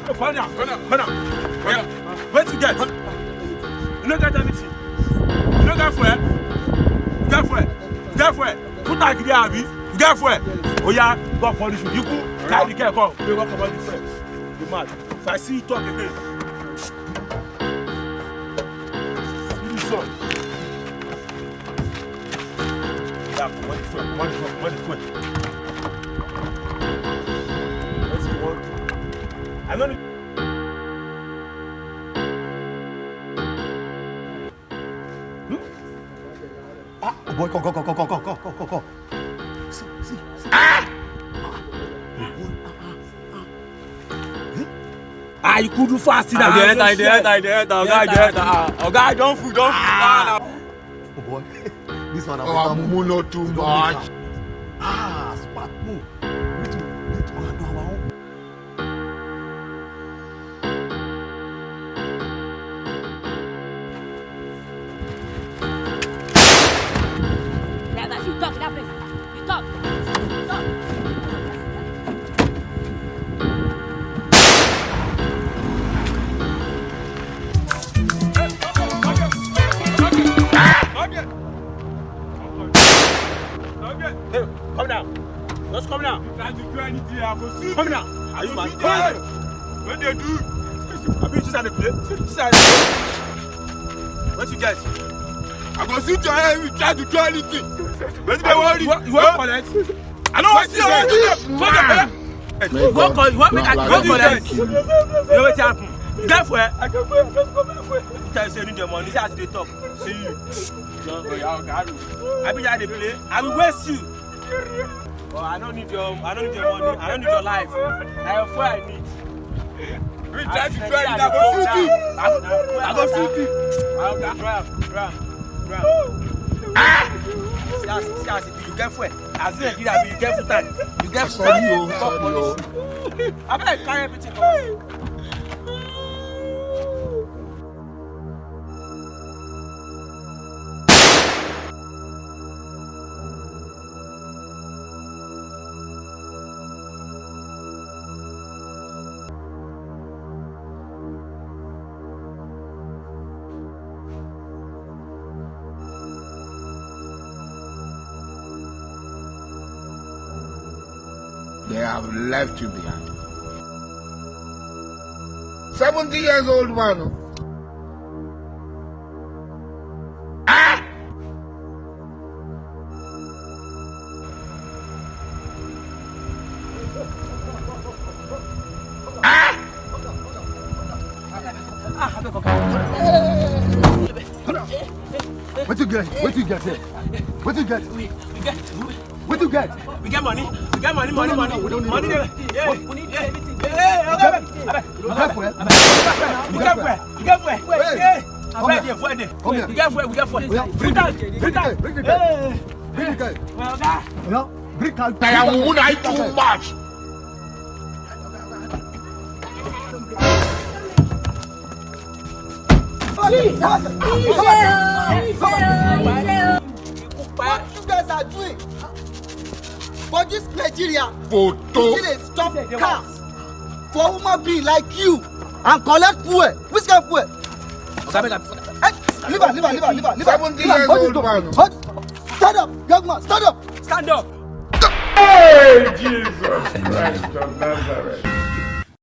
Come now. Where to get? You don't get anything. You don't get fuel. You get fuel. You get fuel. Put that here, Abi. You get fuel. Oh yeah, go polish you. You cool. Carry the car, come. We walk about the fuel. You mad. If I see you talk again. See this one. Yeah, money fuel. Let's go. I don't. Boy, go. See. You could do fast in I did. Oh, guy, don't fool. Oh boy, this one. Oh, Muno too much. Smart move. We to do our own. You talk in that place. You talk. Hey, come down. Just come down. You can't do anything. I go see. Come down. Are you mad? Come on. What they do? I mean, she's at the play. What you get? I go sit your head. You try to do anything. But they worry. You want collect? I don't want to see you. You want collect? You want collect? You know what happened? Get for it. I can for it. Just come here for it. You tell you need your money. This is the talk. See you. I be there to play. I will waste you. Oh, I don't need your money. I don't need your life. I have what I need. We try to do anything. I go shoot you. I go shoot you. See, you get for it. As you get for time. You get for time. I better carry everything. They have left you behind. 70 years old man. What you get? What you get here? What you get? What you get? We get money. We get money. Money. We don't need money. money. Yeah. What? We need everything. You get for it? You get for it. Yeah. Come here. We get for it. Bring the guy. Well, guy. No, bring the guy. I am too much. What you guys are doing? For this Nigeria, Photo. you still stop cars for human being like you and collect fuel. Which kind of fuel? Leave her. 70 years old man. Stand up, young man, stand up. Stand up. Hey, Jesus Christ of Nazareth.